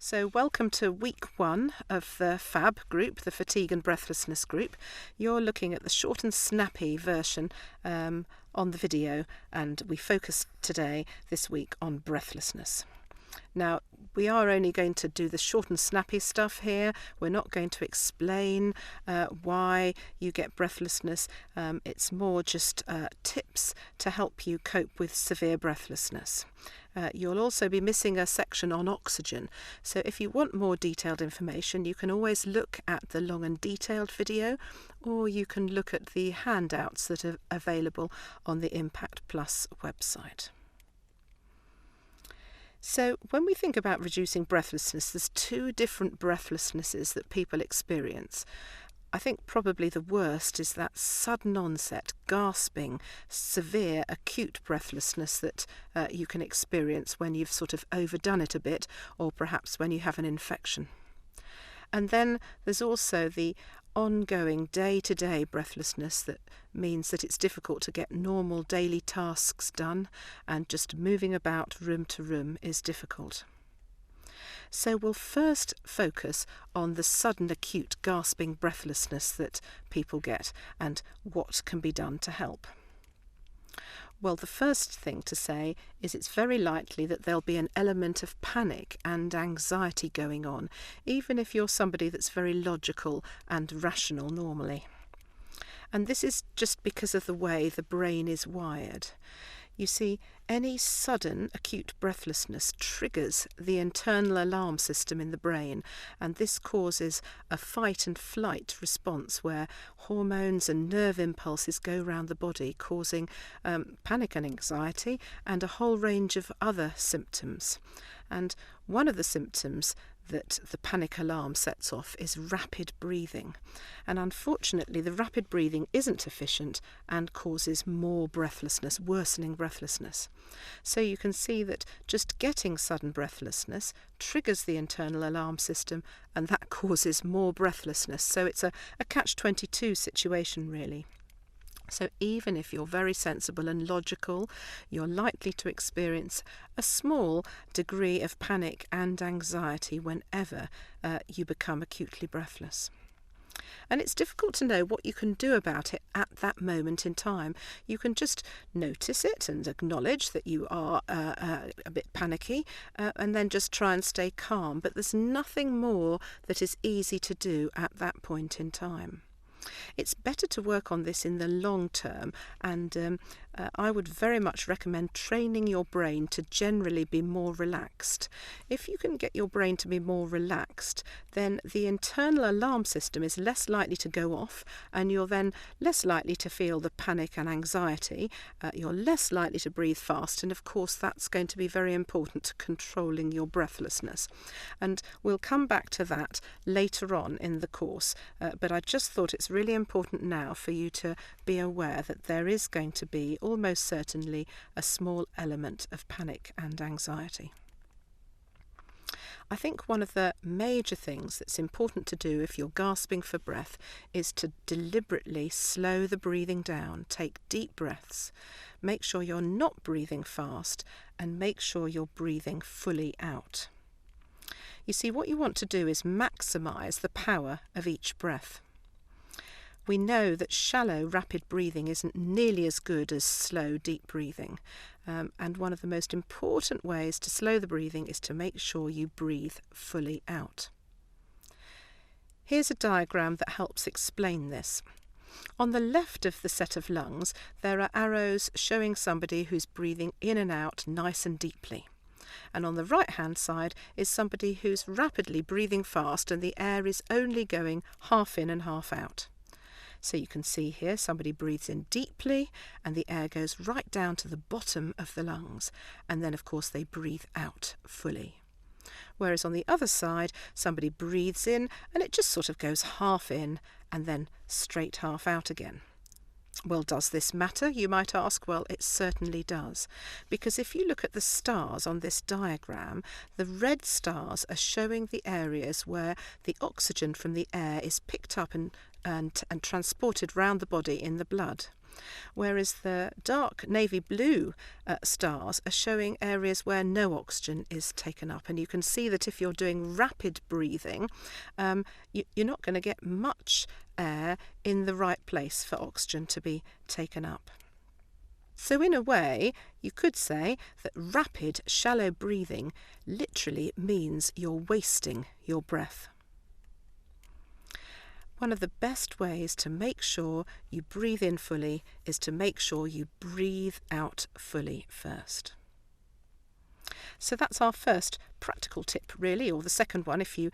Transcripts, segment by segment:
So welcome to week 1 of the FAB group, the fatigue and breathlessness group. You're looking at the short and snappy version on the video, and we focus today, this week, on breathlessness. Now, we are only going to do the short and snappy stuff here. We're not going to explain why you get breathlessness. It's more just tips to help you cope with severe breathlessness. You'll also be missing a section on oxygen. So if you want more detailed information, you can always look at the long and detailed video, or you can look at the handouts that are available on the Impact Plus website. So when we think about reducing breathlessness, there's 2 different breathlessnesses that people experience. I think probably the worst is that sudden onset, gasping, severe acute breathlessness that you can experience when you've sort of overdone it a bit, or perhaps when you have an infection. And then there's also the ongoing day-to-day breathlessness that means that it's difficult to get normal daily tasks done, and just moving about room to room is difficult. So we'll first focus on the sudden acute gasping breathlessness that people get and what can be done to help. Well, the first thing to say is it's very likely that there'll be an element of panic and anxiety going on, even if you're somebody that's very logical and rational normally. And this is just because of the way the brain is wired. You see, any sudden acute breathlessness triggers the internal alarm system in the brain, and this causes a fight and flight response where hormones and nerve impulses go round the body, causing panic and anxiety and a whole range of other symptoms. And one of the symptoms that the panic alarm sets off is rapid breathing. And unfortunately, the rapid breathing isn't efficient and causes more breathlessness, worsening breathlessness. So you can see that just getting sudden breathlessness triggers the internal alarm system, and that causes more breathlessness. So it's a catch-22 situation, really. So even if you're very sensible and logical, you're likely to experience a small degree of panic and anxiety whenever you become acutely breathless. And it's difficult to know what you can do about it at that moment in time. You can just notice it and acknowledge that you are a bit panicky, and then just try and stay calm. But there's nothing more that is easy to do at that point in time. It's better to work on this in the long term, and I would very much recommend training your brain to generally be more relaxed. If you can get your brain to be more relaxed, then the internal alarm system is less likely to go off, and you're then less likely to feel the panic and anxiety. You're less likely to breathe fast, and of course that's going to be very important to controlling your breathlessness. And we'll come back to that later on in the course, but I just thought it's really important now for you to be aware that there is going to be almost certainly a small element of panic and anxiety. I think one of the major things that's important to do if you're gasping for breath is to deliberately slow the breathing down, take deep breaths, make sure you're not breathing fast, and make sure you're breathing fully out. You see, what you want to do is maximise the power of each breath. We know that shallow, rapid breathing isn't nearly as good as slow, deep breathing. And one of the most important ways to slow the breathing is to make sure you breathe fully out. Here's a diagram that helps explain this. On the left of the set of lungs, there are arrows showing somebody who's breathing in and out nice and deeply. And on the right-hand side is somebody who's rapidly breathing fast, and the air is only going half in and half out. So you can see here somebody breathes in deeply and the air goes right down to the bottom of the lungs, and then of course they breathe out fully. Whereas on the other side somebody breathes in and it just sort of goes half in and then straight half out again. Well, does this matter, you might ask? Well, it certainly does, because if you look at the stars on this diagram, the red stars are showing the areas where the oxygen from the air is picked up and transported round the body in the blood. whereas the dark navy blue stars are showing areas where no oxygen is taken up. And you can see that if you're doing rapid breathing, you're not going to get much air in the right place for oxygen to be taken up. So in a way, you could say that rapid, shallow breathing literally means you're wasting your breath. One of the best ways to make sure you breathe in fully is to make sure you breathe out fully first. So that's our first practical tip, really, or the second one if you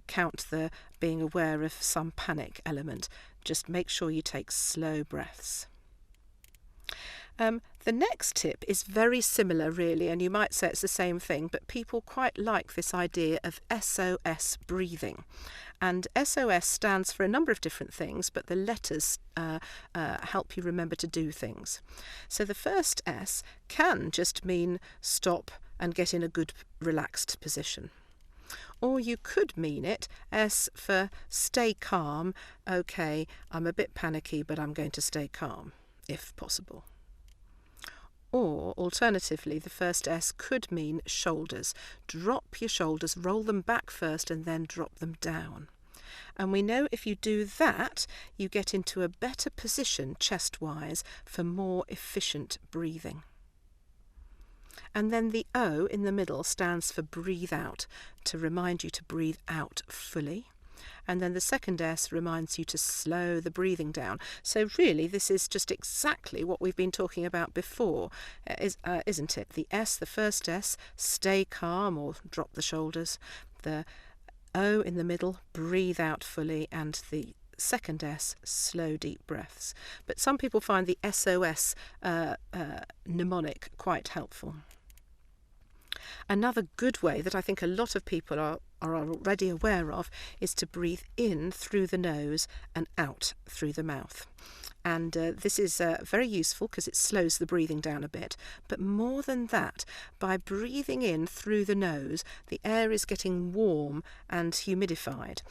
count the being aware of some panic element. Just make sure you take slow breaths. The next tip is very similar, really, and you might say it's the same thing, but people quite like this idea of SOS breathing. And SOS stands for a number of different things, but the letters help you remember to do things. So the first S can just mean stop and get in a good relaxed position. Or you could mean it S for stay calm. Okay, I'm a bit panicky, but I'm going to stay calm, if possible. Or, alternatively, the first S could mean shoulders. Drop your shoulders, roll them back first and then drop them down. And we know if you do that, you get into a better position chest-wise for more efficient breathing. And then the O in the middle stands for breathe out, to remind you to breathe out fully. And then the second S reminds you to slow the breathing down. So really, this is just exactly what we've been talking about before, isn't it? The S, the first S, stay calm or drop the shoulders. The O in the middle, breathe out fully. And the second S, slow deep breaths. But some people find the SOS mnemonic quite helpful. Another good way that I think a lot of people are already aware of is to breathe in through the nose and out through the mouth. And this is very useful because it slows the breathing down a bit. But more than that, by breathing in through the nose, the air is getting warm and humidified.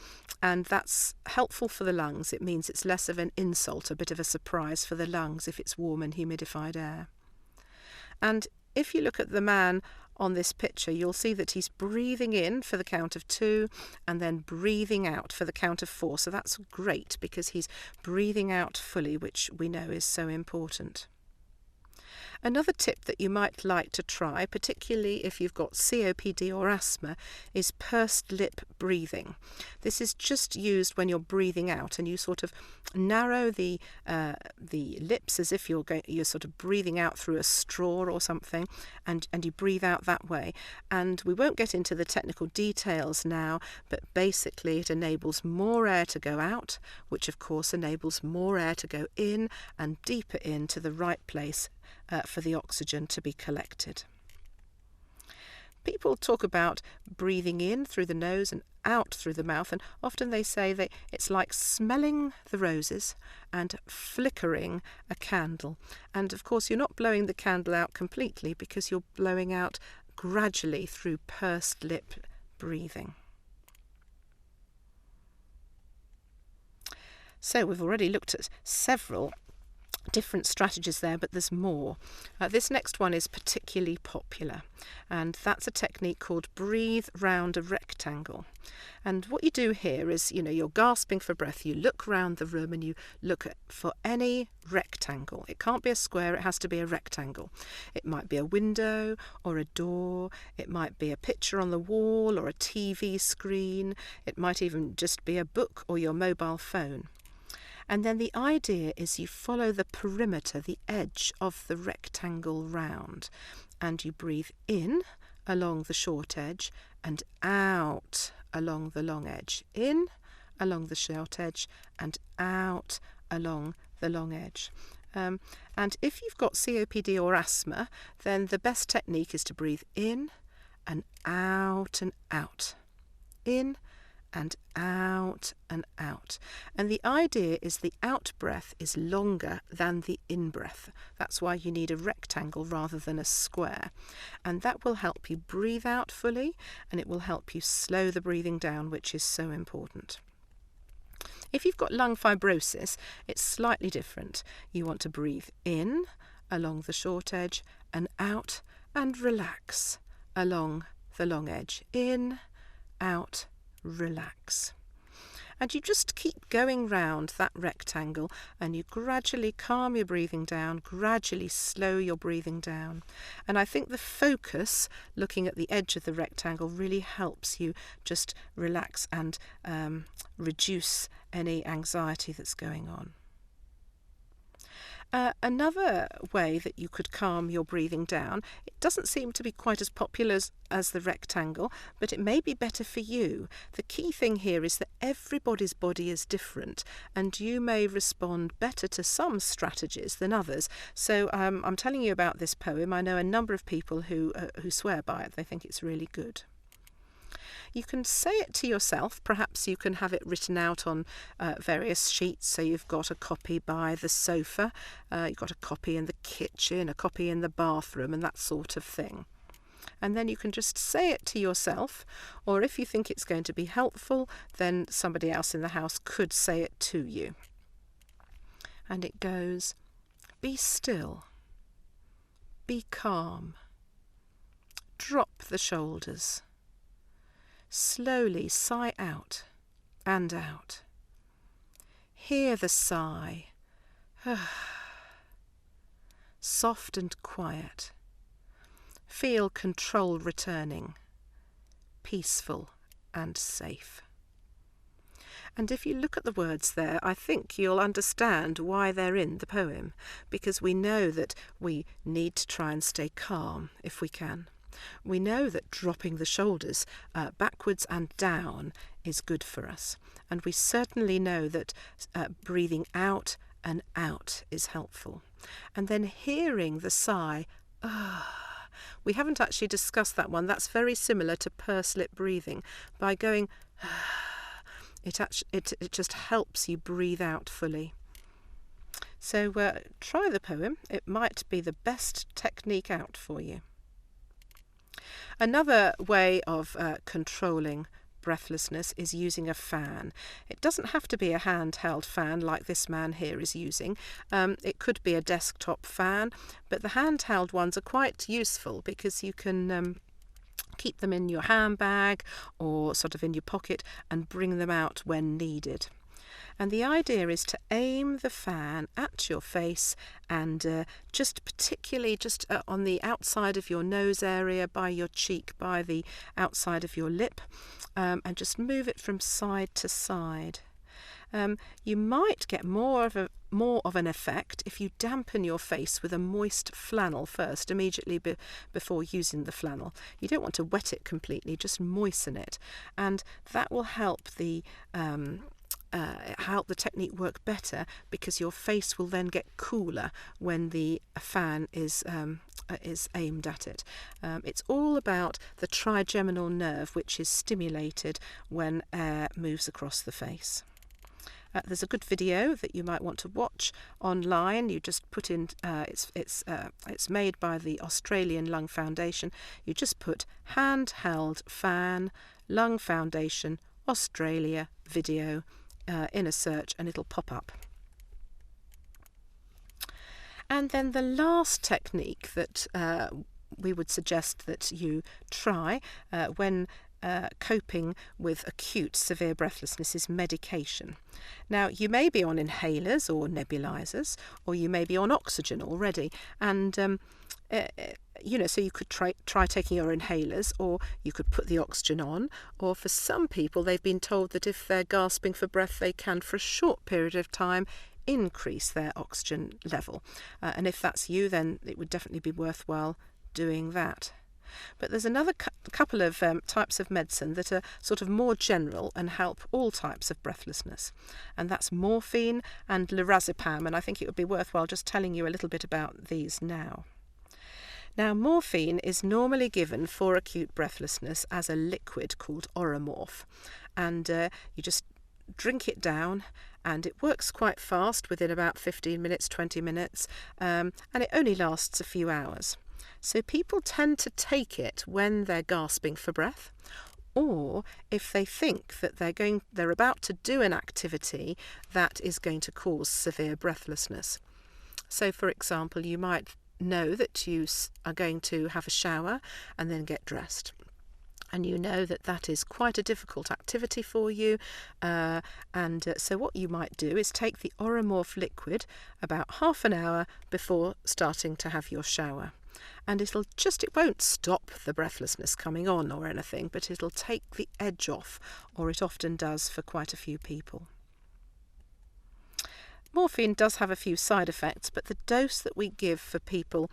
And that's helpful for the lungs. It means it's less of an insult, a bit of a surprise for the lungs if it's warm and humidified air. And if you look at the man on this picture, you'll see that he's breathing in for the count of 2 and then breathing out for the count of 4. So that's great because he's breathing out fully, which we know is so important. Another tip that you might like to try, particularly if you've got COPD or asthma, is pursed lip breathing. This is just used when you're breathing out, and you sort of narrow the lips as if you're sort of breathing out through a straw or something, and you breathe out that way. And we won't get into the technical details now, but basically it enables more air to go out, which of course enables more air to go in and deeper into the right place for the oxygen to be collected. People talk about breathing in through the nose and out through the mouth, and often they say that it's like smelling the roses and flickering a candle. And of course you're not blowing the candle out completely because you're blowing out gradually through pursed lip breathing. So we've already looked at several different strategies there, but there's more. This next one is particularly popular, and that's a technique called breathe round a rectangle. And what you do here is, you're gasping for breath, you look round the room and you look for any rectangle. It can't be a square, it has to be a rectangle. It might be a window or a door, it might be a picture on the wall or a TV screen, it might even just be a book or your mobile phone. And then the idea is you follow the perimeter, the edge of the rectangle round, and you breathe in along the short edge and out along the long edge. In along the short edge and out along the long edge. And if you've got COPD or asthma, then the best technique is to breathe in and out and out. In and out and out. And the idea is the out breath is longer than the in breath. That's why you need a rectangle rather than a square. And that will help you breathe out fully, and it will help you slow the breathing down, which is so important. If you've got lung fibrosis, it's slightly different. You want to breathe in along the short edge and out and relax along the long edge. In, out, relax. And you just keep going round that rectangle and you gradually calm your breathing down, gradually slow your breathing down. And I think the focus, looking at the edge of the rectangle, really helps you just relax and reduce any anxiety that's going on. Another way that you could calm your breathing down, it doesn't seem to be quite as popular as the rectangle, but it may be better for you. The key thing here is that everybody's body is different and you may respond better to some strategies than others. So I'm telling you about this poem. I know a number of people who swear by it. They think it's really good. You can say it to yourself. Perhaps you can have it written out on various sheets. So you've got a copy by the sofa, you've got a copy in the kitchen, a copy in the bathroom, and that sort of thing. And then you can just say it to yourself, or if you think it's going to be helpful, then somebody else in the house could say it to you. And it goes, be still, be calm, drop the shoulders. Slowly sigh out and out. Hear the sigh. Soft and quiet. Feel control returning. Peaceful and safe. And if you look at the words there, I think you'll understand why they're in the poem, because we know that we need to try and stay calm if we can. We know that dropping the shoulders backwards and down is good for us. And we certainly know that breathing out and out is helpful. And then hearing the sigh, we haven't actually discussed that one. That's very similar to pursed lip breathing. By going, it just helps you breathe out fully. So try the poem. It might be the best technique out for you. Another way of controlling breathlessness is using a fan. It doesn't have to be a handheld fan like this man here is using. It could be a desktop fan, but the handheld ones are quite useful because you can keep them in your handbag or sort of in your pocket and bring them out when needed. And the idea is to aim the fan at your face and just particularly on the outside of your nose area, by your cheek, by the outside of your lip, and just move it from side to side. You might get more of an effect if you dampen your face with a moist flannel first, immediately before using the flannel. You don't want to wet it completely, just moisten it, and that will help the technique work better, because your face will then get cooler when the fan is aimed at it. It's all about the trigeminal nerve, which is stimulated when air moves across the face. There's a good video that you might want to watch online. You just put in, it's made by the Australian Lung Foundation. You just put handheld fan, Lung Foundation, Australia video in a search and it'll pop up. And then the last technique that we would suggest that you try when coping with acute severe breathlessness is medication. Now, you may be on inhalers or nebulizers, or you may be on oxygen already, and so you could try taking your inhalers, or you could put the oxygen on, or for some people they've been told that if they're gasping for breath they can, for a short period of time, increase their oxygen level. And if that's you, then it would definitely be worthwhile doing that. But there's another couple of types of medicine that are sort of more general and help all types of breathlessness, and that's morphine and lorazepam, and I think it would be worthwhile just telling you a little bit about these now. Now, morphine is normally given for acute breathlessness as a liquid called Oromorph, and you just drink it down, and it works quite fast, within about 15 minutes, 20 minutes, and it only lasts a few hours. So people tend to take it when they're gasping for breath, or if they think that they're about to do an activity that is going to cause severe breathlessness. So, for example, you might know that you are going to have a shower and then get dressed. And you know that that is quite a difficult activity for you. So what you might do is take the Oromorph liquid about half an hour before starting to have your shower. And it won't stop the breathlessness coming on or anything, but it'll take the edge off, or it often does for quite a few people. Morphine does have a few side effects, but the dose that we give for people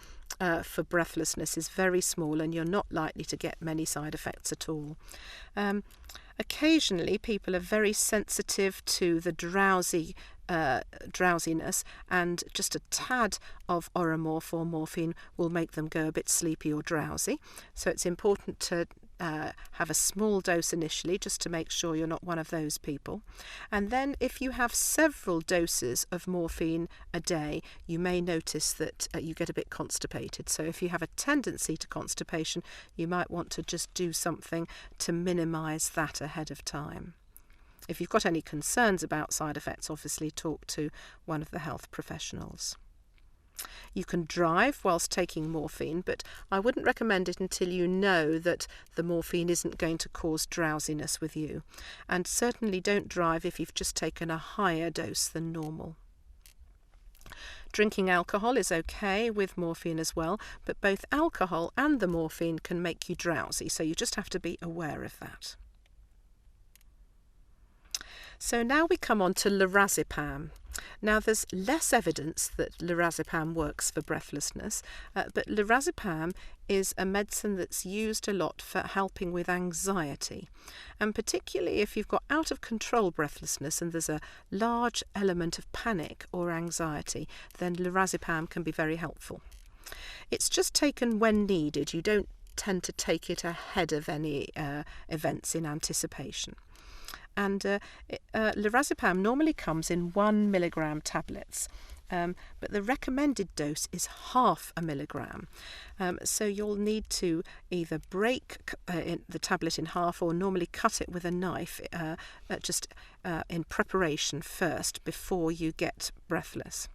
for breathlessness is very small, and you're not likely to get many side effects at all. Occasionally, people are very sensitive to the drowsiness, and just a tad of Oromorph or morphine will make them go a bit sleepy or drowsy. So it's important to have a small dose initially, just to make sure you're not one of those people. And then if you have several doses of morphine a day, you may notice that you get a bit constipated. So if you have a tendency to constipation, you might want to just do something to minimise that ahead of time. If you've got any concerns about side effects, obviously talk to one of the health professionals. You can drive whilst taking morphine, but I wouldn't recommend it until you know that the morphine isn't going to cause drowsiness with you. And certainly don't drive if you've just taken a higher dose than normal. Drinking alcohol is okay with morphine as well, but both alcohol and the morphine can make you drowsy, so you just have to be aware of that. So now we come on to Lorazepam. Now there's less evidence that Lorazepam works for breathlessness, but Lorazepam is a medicine that's used a lot for helping with anxiety. And particularly if you've got out of control breathlessness and there's a large element of panic or anxiety, then Lorazepam can be very helpful. It's just taken when needed. You don't tend to take it ahead of any events in anticipation. And Lorazepam normally comes in 1 milligram tablets, but the recommended dose is 0.5 milligram. So you'll need to either break the tablet in half or normally cut it with a knife in preparation first before you get breathless.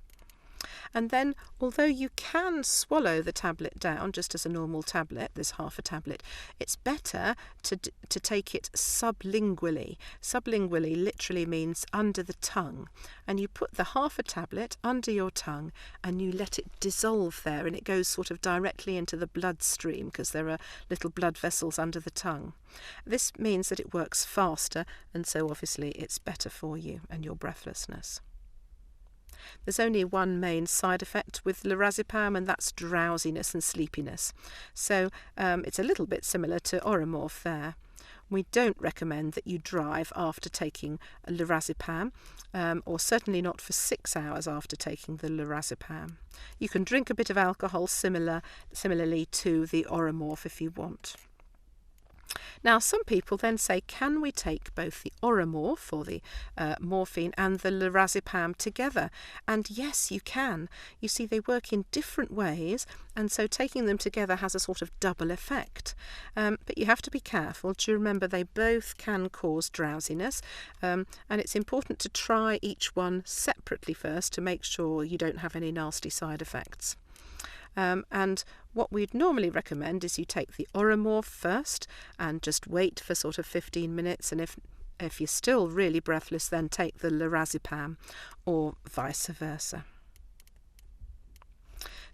And then, although you can swallow the tablet down just as a normal tablet, there's half a tablet, it's better to take it sublingually. Sublingually literally means under the tongue. And you put the half a tablet under your tongue and you let it dissolve there, and it goes sort of directly into the bloodstream because there are little blood vessels under the tongue. This means that it works faster, and so obviously it's better for you and your breathlessness. There's only one main side effect with Lorazepam, and that's drowsiness and sleepiness. So it's a little bit similar to Oromorph there. We don't recommend that you drive after taking Lorazepam, or certainly not for 6 hours after taking the Lorazepam. You can drink a bit of alcohol similarly to the Oromorph if you want. Now, some people then say, can we take both the Oromorph or the morphine and the Lorazepam together? And yes, you can. You see, they work in different ways, and so taking them together has a sort of double effect. But you have to be careful to remember they both can cause drowsiness, and it's important to try each one separately first to make sure you don't have any nasty side effects. And what we'd normally recommend is you take the Oromorph first and just wait for sort of 15 minutes, and if you're still really breathless, then take the Lorazepam, or vice versa.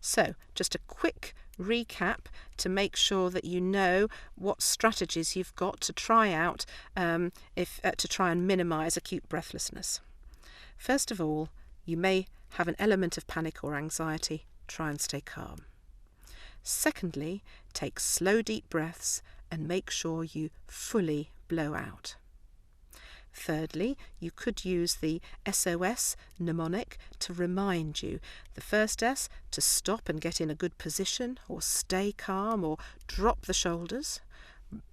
So just a quick recap to make sure that you know what strategies you've got to try out to try and minimise acute breathlessness. First of all, you may have an element of panic or anxiety. Try and stay calm. Secondly, take slow, deep breaths and make sure you fully blow out. Thirdly, you could use the SOS mnemonic to remind you. The first S, to stop and get in a good position, or stay calm, or drop the shoulders,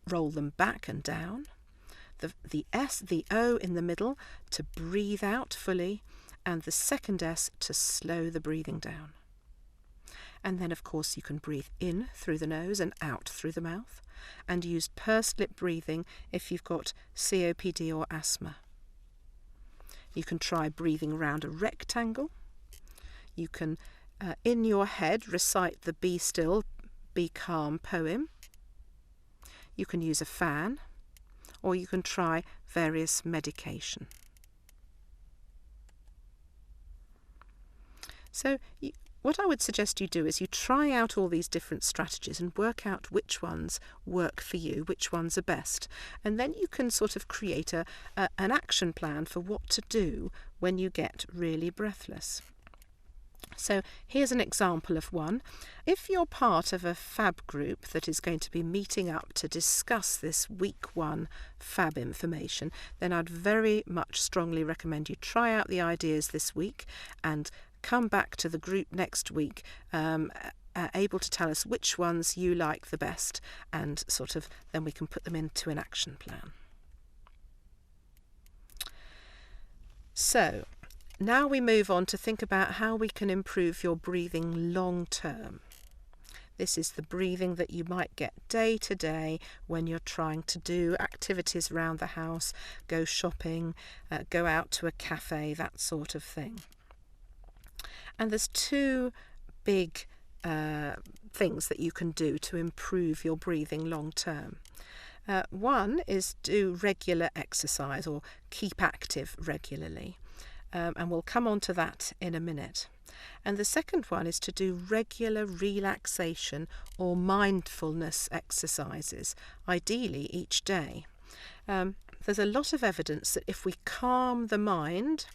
roll them back and down. The S, the O in the middle, to breathe out fully, and the second S to slow the breathing down. And then, of course, you can breathe in through the nose and out through the mouth, and use pursed lip breathing if you've got COPD or asthma. You can try breathing around a rectangle. You can, in your head, recite the Be Still, Be Calm poem. You can use a fan, or you can try various medication. So what I would suggest you do is you try out all these different strategies and work out which ones work for you, which ones are best. And then you can sort of create an action plan for what to do when you get really breathless. So here's an example of one. If you're part of a FAB group that is going to be meeting up to discuss this week 1 FAB information, then I'd very much strongly recommend you try out the ideas this week and come back to the group next week able to tell us which ones you like the best, and sort of then we can put them into an action plan. So now we move on to think about how we can improve your breathing long term. This is the breathing that you might get day to day when you're trying to do activities around the house, go shopping, go out to a cafe, that sort of thing. And there's 2 big things that you can do to improve your breathing long term. One is do regular exercise or keep active regularly. And we'll come on to that in a minute. And the second one is to do regular relaxation or mindfulness exercises, ideally each day. There's a lot of evidence that if we calm the mind,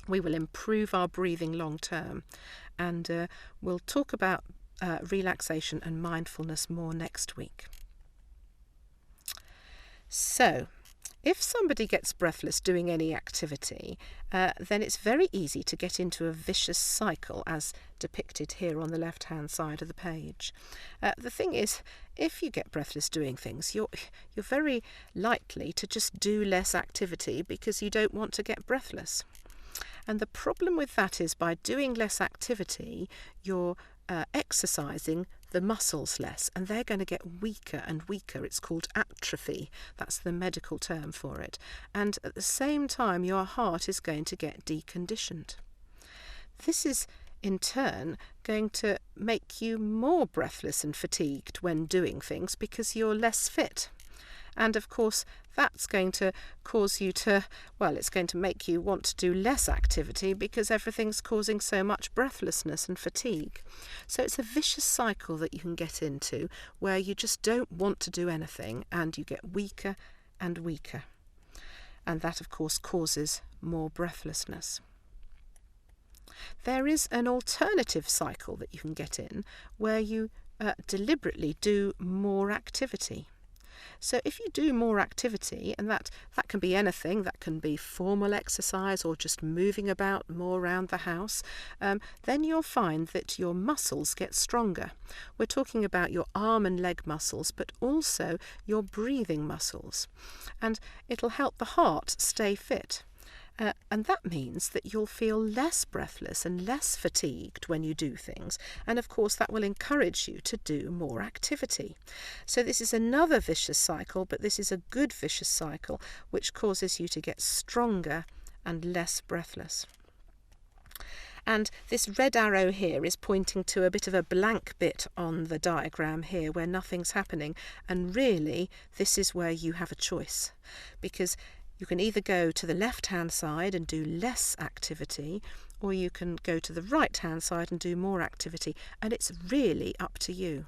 we will improve our breathing long term. And we'll talk about relaxation and mindfulness more next week. So, if somebody gets breathless doing any activity, then it's very easy to get into a vicious cycle, as depicted here on the left-hand side of the page. The thing is, if you get breathless doing things, you're very likely to just do less activity because you don't want to get breathless. And the problem with that is, by doing less activity, you're exercising the muscles less, and they're going to get weaker and weaker. It's called atrophy. That's the medical term for it. And at the same time, your heart is going to get deconditioned. This is, in turn, going to make you more breathless and fatigued when doing things because you're less fit. And of course, that's going to cause you to, it's going to make you want to do less activity because everything's causing so much breathlessness and fatigue. So it's a vicious cycle that you can get into where you just don't want to do anything and you get weaker and weaker. And that, of course, causes more breathlessness. There is an alternative cycle that you can get in where you deliberately do more activity. So if you do more activity, and that can be anything, that can be formal exercise or just moving about more around the house, then you'll find that your muscles get stronger. We're talking about your arm and leg muscles, but also your breathing muscles. And it'll help the heart stay fit. And that means that you'll feel less breathless and less fatigued when you do things. And of course, that will encourage you to do more activity. So this is another vicious cycle, but this is a good vicious cycle, which causes you to get stronger and less breathless. And this red arrow here is pointing to a bit of a blank bit on the diagram here where nothing's happening. And really, this is where you have a choice, because you can either go to the left-hand side and do less activity, or you can go to the right-hand side and do more activity, and it's really up to you.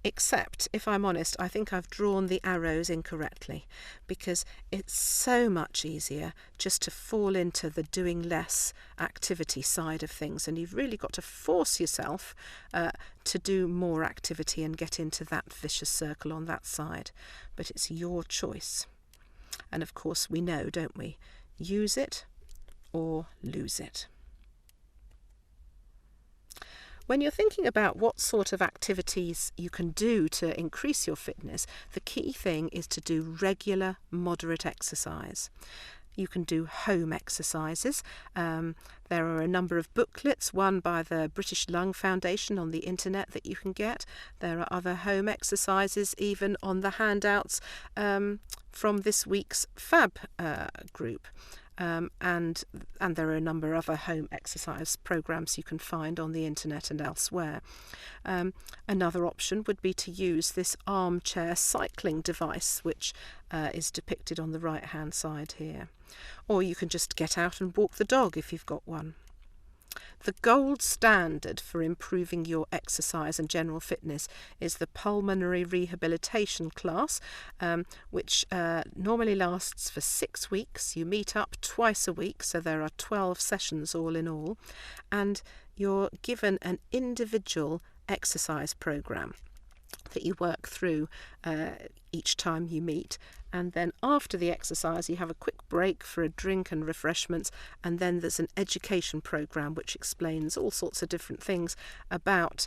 Except, if I'm honest, I think I've drawn the arrows incorrectly, because it's so much easier just to fall into the doing less activity side of things, and you've really got to force yourself to do more activity and get into that vicious circle on that side. But it's your choice. And of course we know, don't we? Use it or lose it. When you're thinking about what sort of activities you can do to increase your fitness, the key thing is to do regular, moderate exercise. You can do home exercises. There are a number of booklets, one by the British Lung Foundation on the internet that you can get. There are other home exercises even on the handouts from this week's FAB group. And there are a number of other home exercise programs you can find on the internet and elsewhere. Another option would be to use this armchair cycling device, which is depicted on the right hand side here. Or you can just get out and walk the dog if you've got one. The gold standard for improving your exercise and general fitness is the pulmonary rehabilitation class, which normally lasts for 6 weeks. You meet up twice a week, so there are 12 sessions all in all, and you're given an individual exercise program that you work through each time you meet. And then after the exercise you have a quick break for a drink and refreshments, and then there's an education program which explains all sorts of different things about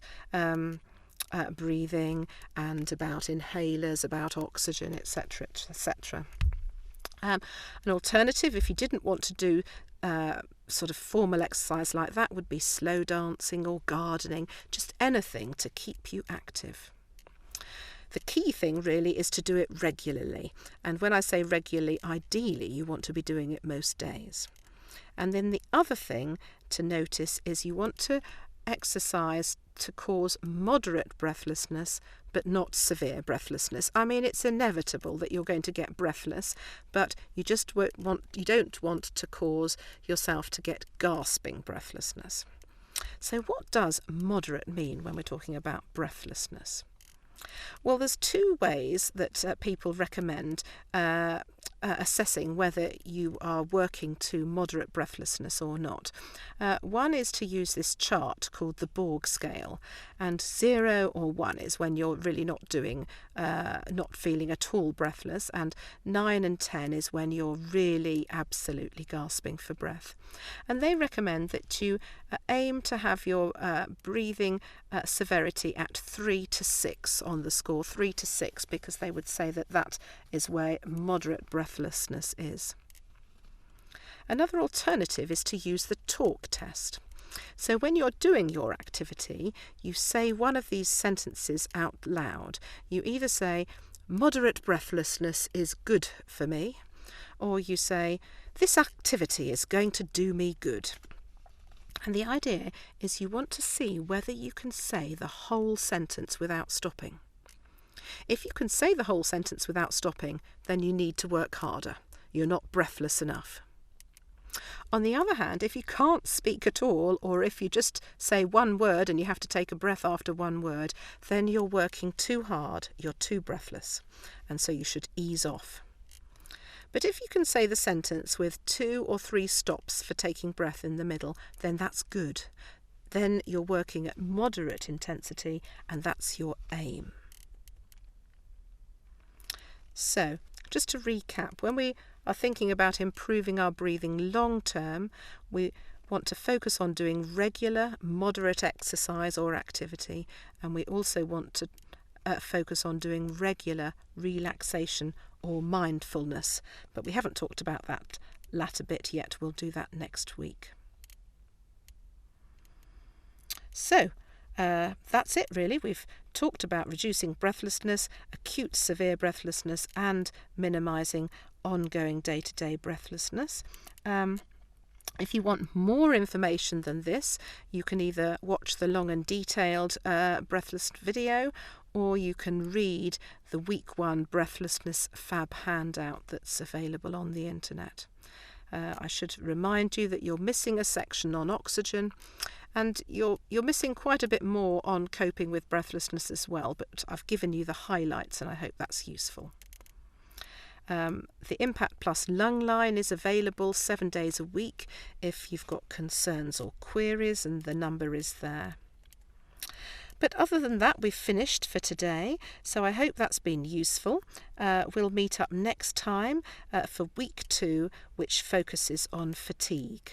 breathing and about inhalers, about oxygen, etc, etc. An alternative, if you didn't want to do sort of formal exercise like that, would be slow dancing or gardening, just anything to keep you active. The key thing really is to do it regularly, and when I say regularly, ideally you want to be doing it most days. And then the other thing to notice is you want to exercise to cause moderate breathlessness but not severe breathlessness. I mean, it's inevitable that you're going to get breathless, but you don't want to cause yourself to get gasping breathlessness. So what does moderate mean when we're talking about breathlessness? Well, there's 2 ways that people recommend assessing whether you are working to moderate breathlessness or not. One is to use this chart called the Borg scale, and 0 or 1 is when you're really not feeling at all breathless, and 9 and 10 is when you're really absolutely gasping for breath. And they recommend that you aim to have your breathing severity at 3 to 6 on the score, 3 to 6, because they would say that that is where moderate breathlessness is. Another alternative is to use the talk test. So when you're doing your activity, you say one of these sentences out loud. You either say, "Moderate breathlessness is good for me," or you say, "This activity is going to do me good." And the idea is you want to see whether you can say the whole sentence without stopping. If you can say the whole sentence without stopping, then you need to work harder. You're not breathless enough. On the other hand, if you can't speak at all, or if you just say one word and you have to take a breath after one word, then you're working too hard, you're too breathless, and so you should ease off. But if you can say the sentence with 2 or 3 stops for taking breath in the middle, then that's good. Then you're working at moderate intensity, and that's your aim. So, just to recap, when we are thinking about improving our breathing long term, we want to focus on doing regular, moderate exercise or activity, and we also want to focus on doing regular relaxation or mindfulness. But we haven't talked about that latter bit yet. We'll do that next week. So, that's it really. We've talked about reducing breathlessness, acute severe breathlessness, and minimising ongoing day-to-day breathlessness. If you want more information than this, you can either watch the long and detailed breathless video, or you can read the week 1 breathlessness FAB handout that's available on the internet. I should remind you that you're missing a section on oxygen, and you're missing quite a bit more on coping with breathlessness as well, but I've given you the highlights and I hope that's useful. The Impact Plus Lung Line is available 7 days a week if you've got concerns or queries, and the number is there. But other than that, we've finished for today, so I hope that's been useful. We'll meet up next time for week 2, which focuses on fatigue.